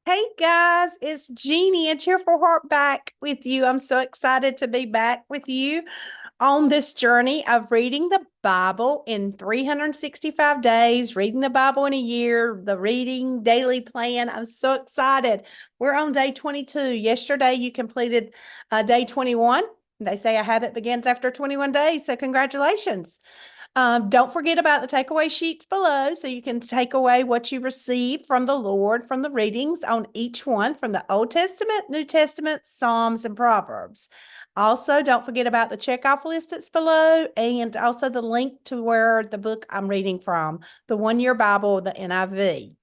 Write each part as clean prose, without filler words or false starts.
Hey guys, it's Jeannie and Cheerful Heart back with you. I'm so excited to be back with you on this journey of reading the Bible in 365 days, reading the Bible in a year, the reading daily plan. I'm so excited. We're on day 22. Yesterday, you completed day 21. They say a habit begins after 21 days, so congratulations. Don't forget about the takeaway sheets below so you can take away what you receive from the Lord from the readings on each one from the Old Testament, New Testament, Psalms, and Proverbs. Also, don't forget about the checkoff list that's below and also the link to where the book I'm reading from, the One Year Bible, the NIV.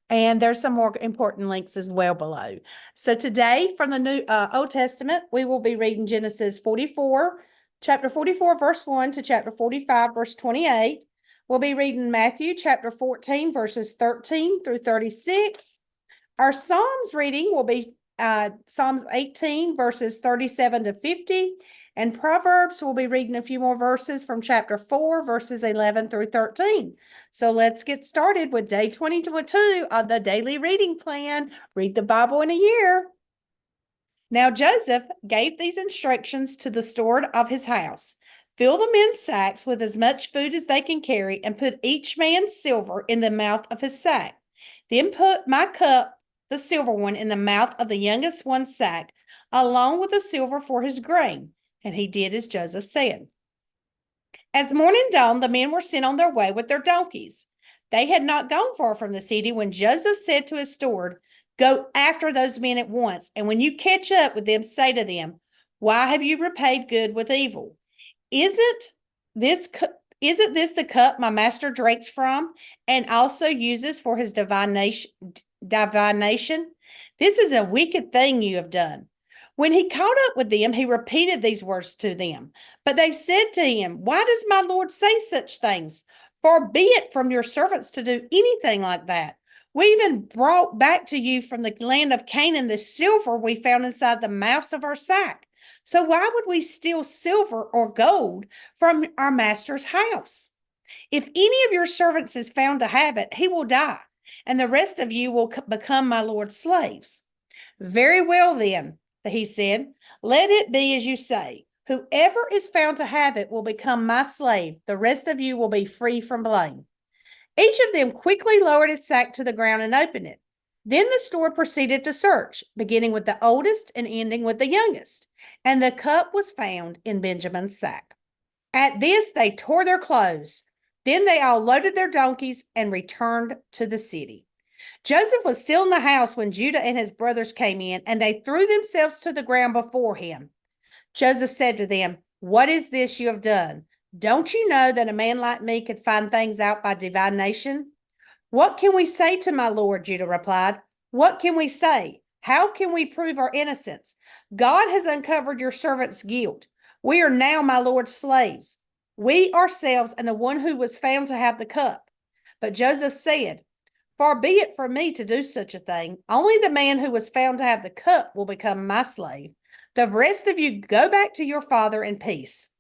And there's some more important links as well below. So today from the New Old Testament, we will be reading Genesis 44, chapter 44, verse 1 to chapter 45, verse 28. We'll be reading Matthew chapter 14, verses 13 through 36. Our Psalms reading will be Psalms 18, verses 37 to 50. And Proverbs, we'll be reading a few more verses from chapter 4, verses 11 through 13. So let's get started with day 22 of the daily reading plan. Read the Bible in a year. Now Joseph gave these instructions to the steward of his house. Fill the men's sacks with as much food as they can carry and put each man's silver in the mouth of his sack. Then put my cup, the silver one, in the mouth of the youngest one's sack, along with the silver for his grain. And he did as Joseph said. As morning dawned, the men were sent on their way with their donkeys. They had not gone far from the city when Joseph said to his steward, Go after those men at once, and when you catch up with them, say to them, Why have you repaid good with evil? Isn't this isn't this the cup my master drinks from and also uses for his divination? This is a wicked thing you have done. When he caught up with them, he repeated these words to them. But they said to him, Why does my Lord say such things? Far be it from your servants to do anything like that. We even brought back to you from the land of Canaan the silver we found inside the mouths of our sack. So why would we steal silver or gold from our master's house? If any of your servants is found to have it, he will die, and the rest of you will become my Lord's slaves. Very well, then, he said, let it be as you say. Whoever is found to have it will become my slave. The rest of you will be free from blame. Each of them quickly lowered his sack to the ground and opened it. Then the steward proceeded to search, beginning with the oldest and ending with the youngest. And the cup was found in Benjamin's sack. At this, they tore their clothes. Then they all loaded their donkeys and returned to the city. Joseph was still in the house when Judah and his brothers came in, and they threw themselves to the ground before him. Joseph said to them, What is this you have done? Don't you know that a man like me could find things out by divination? What can we say to my lord? Judah replied. What can we say? How can we prove our innocence? God has uncovered your servant's guilt. We are now my lord's slaves, we ourselves and the one who was found to have the cup. But Joseph said, Far be it from me to do such a thing. Only the man who was found to have the cup will become my slave. The rest of you go back to your father in peace.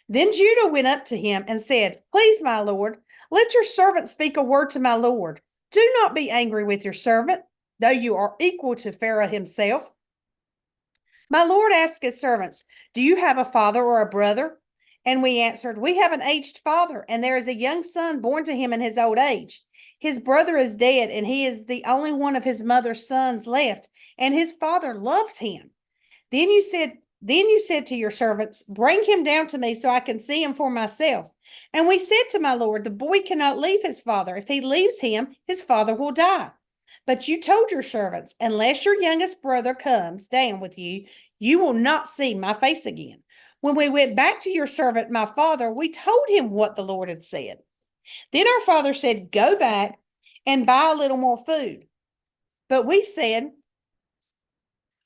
Then Judah went up to him and said, Please, my lord, let your servant speak a word to my lord. Do not be angry with your servant, though you are equal to Pharaoh himself. My lord asked his servants, Do you have a father or a brother? And we answered, We have an aged father, and there is a young son born to him in his old age. His brother is dead, and he is the only one of his mother's sons left, and his father loves him. Then you said to your servants, Bring him down to me so I can see him for myself. And we said to my lord, The boy cannot leave his father. If he leaves him, his father will die. But you told your servants, Unless your youngest brother comes down with you, you will not see my face again. When we went back to your servant, my father, we told him what the Lord had said. Then our father said, Go back and buy a little more food. But we said,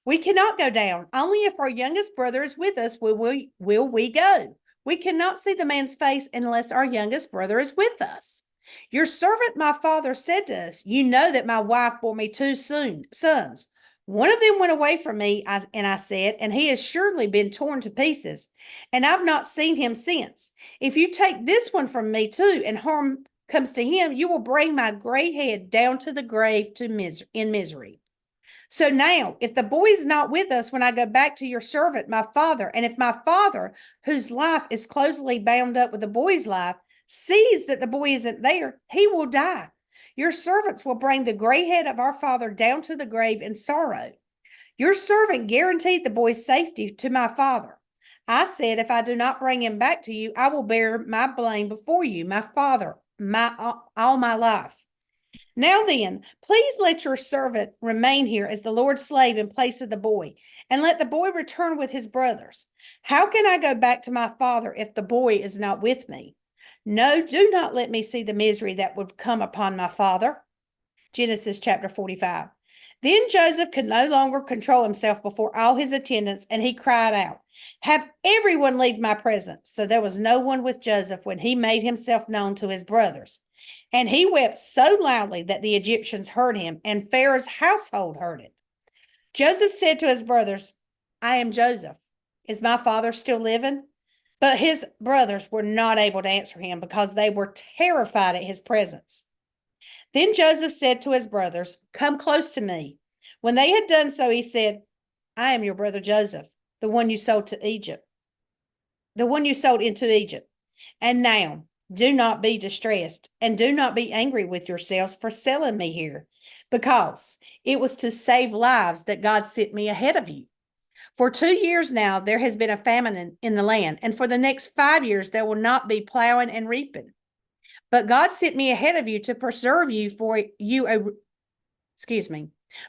We cannot go down. Only if our youngest brother is with us will we go. We cannot see the man's face unless our youngest brother is with us. Your servant, my father, said to us, You know that my wife bore me two sons. One of them went away from me, and I said, And he has surely been torn to pieces, and I've not seen him since. If you take this one from me too, and harm comes to him, you will bring my gray head down to the grave in misery. So now, if the boy is not with us when I go back to your servant, my father, and if my father, whose life is closely bound up with the boy's life, sees that the boy isn't there, he will die. Your servants will bring the gray head of our father down to the grave in sorrow. Your servant guaranteed the boy's safety to my father. I said, if I do not bring him back to you, I will bear my blame before you, my father, all my life. Now then, please let your servant remain here as the Lord's slave in place of the boy, and let the boy return with his brothers. How can I go back to my father if the boy is not with me? No, do not let me see the misery that would come upon my father. Genesis chapter 45. Then Joseph could no longer control himself before all his attendants, and he cried out, have everyone leave my presence. So there was no one with Joseph when he made himself known to his brothers. And he wept so loudly that the Egyptians heard him, and Pharaoh's household heard it. Joseph said to his brothers, I am Joseph. Is my father still living? But his brothers were not able to answer him because they were terrified at his presence. Then Joseph said to his brothers, come close to me. When they had done so, he said, I am your brother Joseph, the one you sold to Egypt, the one you sold into Egypt. And now, do not be distressed, and do not be angry with yourselves for selling me here, because it was to save lives that God sent me ahead of you. For 2 years now, there has been a famine in the land, and for the next 5 years, there will not be plowing and reaping. But God sent me ahead of you to preserve you for you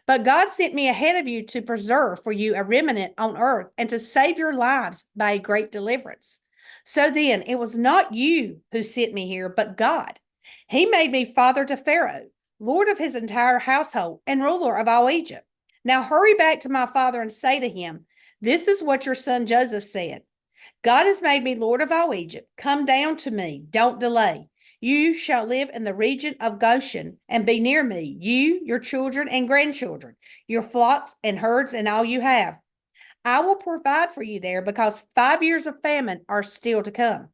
But God sent me ahead of you to preserve for you a remnant on earth and to save your lives by a great deliverance. So then, it was not you who sent me here, but God. He made me father to Pharaoh, lord of his entire household, and ruler of all Egypt. Now hurry back to my father and say to him, this is what your son Joseph said. God has made me lord of all Egypt. Come down to me. Don't delay. You shall live in the region of Goshen and be near me, you, your children and grandchildren, your flocks and herds and all you have. I will provide for you there because 5 years of famine are still to come.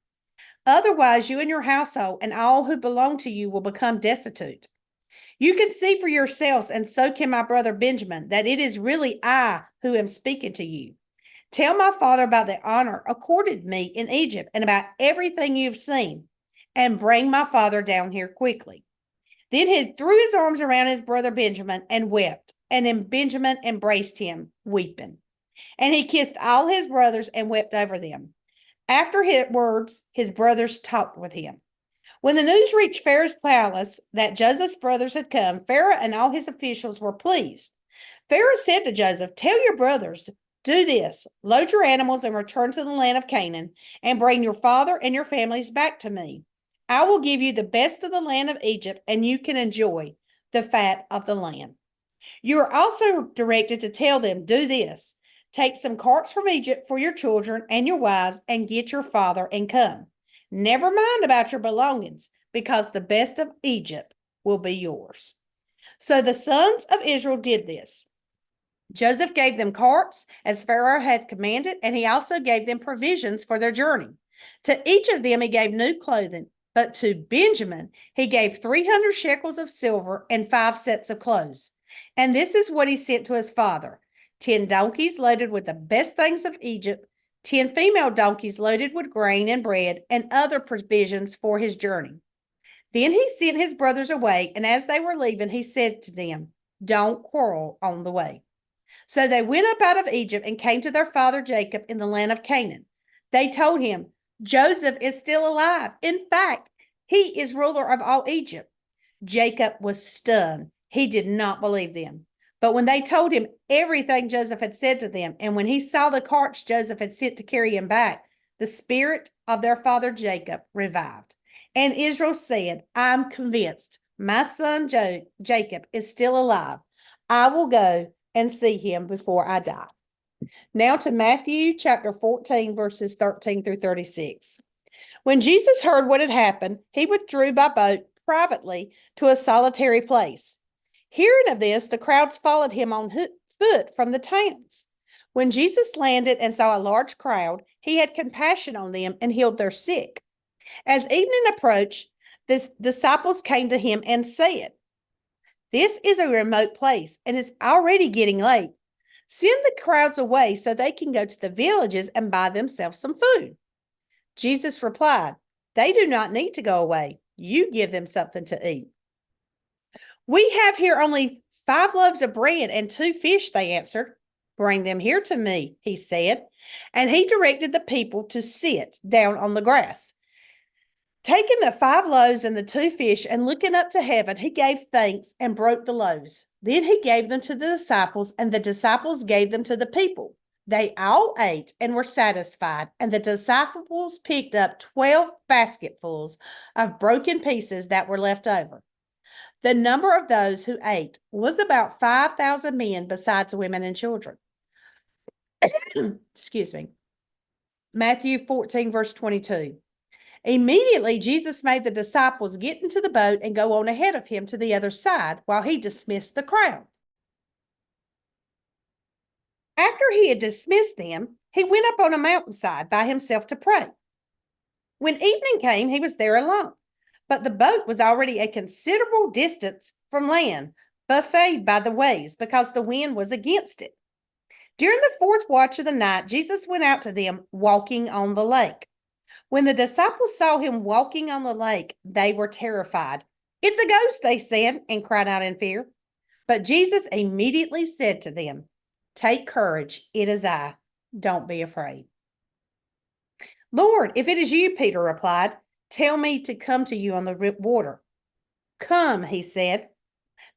Otherwise, you and your household and all who belong to you will become destitute. You can see for yourselves, and so can my brother Benjamin, that it is really I who am speaking to you. Tell my father about the honor accorded me in Egypt and about everything you've seen, and bring my father down here quickly. Then he threw his arms around his brother Benjamin and wept, and then Benjamin embraced him, weeping. And he kissed all his brothers and wept over them. Afterwards, his brothers talked with him. When the news reached Pharaoh's palace that Joseph's brothers had come, Pharaoh and all his officials were pleased. Pharaoh said to Joseph, tell your brothers, do this, load your animals and return to the land of Canaan, and bring your father and your families back to me. I will give you the best of the land of Egypt, and you can enjoy the fat of the land. You are also directed to tell them, do this, take some carts from Egypt for your children and your wives, and get your father and come. Never mind about your belongings, because the best of Egypt will be yours. So the sons of Israel did this. Joseph gave them carts as Pharaoh had commanded, and he also gave them provisions for their journey. To each of them he gave new clothing, but to Benjamin he gave 300 shekels of silver and 5 sets of clothes. And this is what he sent to his father: 10 donkeys loaded with the best things of Egypt, 10 female donkeys loaded with grain and bread and other provisions for his journey. Then he sent his brothers away, and as they were leaving, he said to them, don't quarrel on the way. So they went up out of Egypt and came to their father Jacob in the land of Canaan. They told him, Joseph is still alive. In fact, he is ruler of all Egypt. Jacob was stunned. He did not believe them. But when they told him everything Joseph had said to them, and when he saw the carts Joseph had sent to carry him back, the spirit of their father Jacob revived. And Israel said, I'm convinced my son Jacob is still alive. I will go and see him before I die. Now to Matthew chapter 14, verses 13 through 36. When Jesus heard what had happened, he withdrew by boat privately to a solitary place. Hearing of this, the crowds followed him on foot from the towns. When Jesus landed and saw a large crowd, he had compassion on them and healed their sick. As evening approached, the disciples came to him and said, This is a remote place and it's already getting late. Send the crowds away so they can go to the villages and buy themselves some food." Jesus replied, "They do not need to go away. You give them something to eat." "We have here only 5 loaves of bread and 2 fish," they answered. "Bring them here to me," he said. And he directed the people to sit down on the grass. Taking the 5 loaves and the 2 fish and looking up to heaven, he gave thanks and broke the loaves. Then he gave them to the disciples, and the disciples gave them to the people. They all ate and were satisfied, and the disciples picked up 12 basketfuls of broken pieces that were left over. The number of those who ate was about 5,000 men, besides women and children. Excuse me. Matthew 14, verse 22. Immediately, Jesus made the disciples get into the boat and go on ahead of him to the other side while he dismissed the crowd. After he had dismissed them, he went up on a mountainside by himself to pray. When evening came, he was there alone, but the boat was already a considerable distance from land, buffeted by the waves because the wind was against it. During the 4th watch of the night, Jesus went out to them walking on the lake. When the disciples saw him walking on the lake, they were terrified. "It's a ghost," they said, and cried out in fear. But Jesus immediately said to them, "Take courage, it is I. Don't be afraid." "Lord, if it is you," Peter replied, "tell me to come to you on the water." "Come," he said.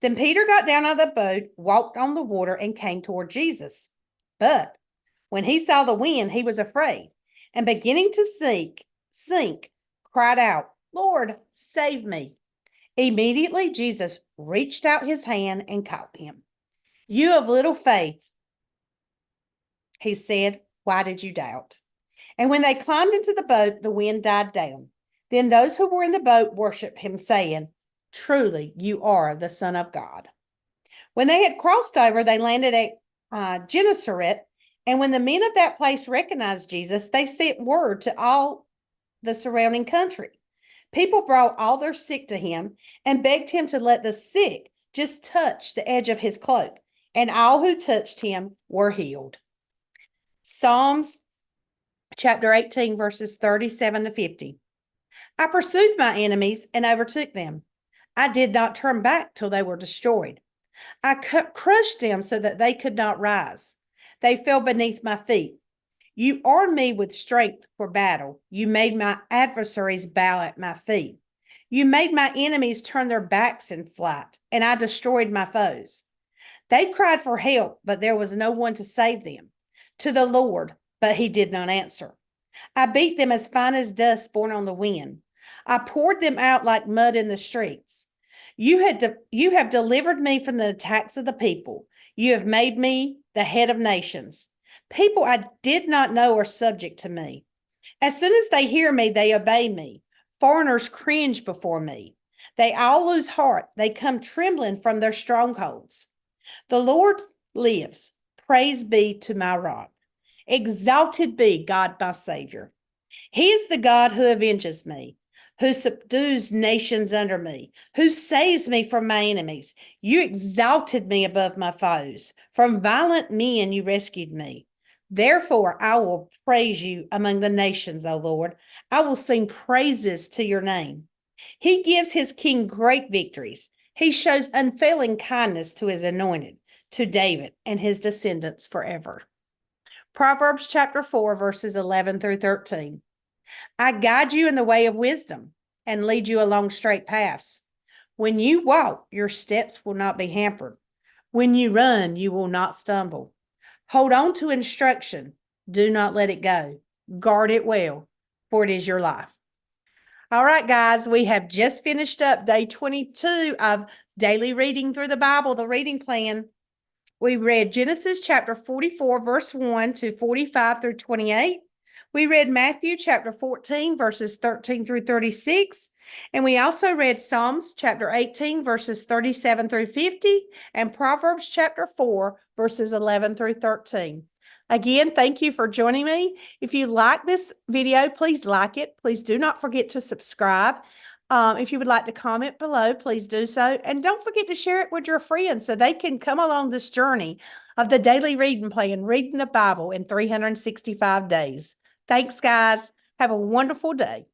Then Peter got down out of the boat, walked on the water, and came toward Jesus. But when he saw the wind, he was afraid, and beginning to sink, cried out, "Lord, save me." Immediately Jesus reached out his hand and caught him. "You of little faith," he said, "why did you doubt?" And when they climbed into the boat, the wind died down. Then those who were in the boat worshiped him, saying, "Truly, you are the Son of God." When they had crossed over, they landed at Gennesaret. And when the men of that place recognized Jesus, they sent word to all the surrounding country. People brought all their sick to him and begged him to let the sick just touch the edge of his cloak, and all who touched him were healed. Psalms chapter 18, verses 37 to 50. I pursued my enemies and overtook them. I did not turn back till they were destroyed. I crushed them so that they could not rise. They fell beneath my feet. You armed me with strength for battle. You made my adversaries bow at my feet. You made my enemies turn their backs in flight, and I destroyed my foes. They cried for help, but there was no one to save them. To the Lord, but he did not answer. I beat them as fine as dust borne on the wind. I poured them out like mud in the streets. You have delivered me from the attacks of the people. You have made me the head of nations. People I did not know are subject to me. As soon as they hear me, they obey me. Foreigners cringe before me. They all lose heart. They come trembling from their strongholds. The Lord lives. Praise be to my rock. Exalted be God, my Savior. He is the God who avenges me, who subdues nations under me, who saves me from my enemies. You exalted me above my foes. From violent men you rescued me. Therefore, I will praise you among the nations, O Lord. I will sing praises to your name. He gives his king great victories. He shows unfailing kindness to his anointed, to David and his descendants forever. Proverbs chapter 4, verses 11 through 13. I guide you in the way of wisdom and lead you along straight paths. When you walk, your steps will not be hampered. When you run, you will not stumble. Hold on to instruction. Do not let it go. Guard it well, for it is your life. All right, guys, we have just finished up day 22 of daily reading through the Bible, the reading plan. We read Genesis chapter 44, verse 1 to 45 through 28. We read Matthew chapter 14, verses 13 through 36. And we also read Psalms chapter 18, verses 37 through 50, and Proverbs chapter 4, verses 11 through 13. Again, thank you for joining me. If you like this video, please like it. Please do not forget to subscribe. If you would like to comment below, please do so. And don't forget to share it with your friends so they can come along this journey of the daily reading plan, reading the Bible in 365 days. Thanks, guys. Have a wonderful day.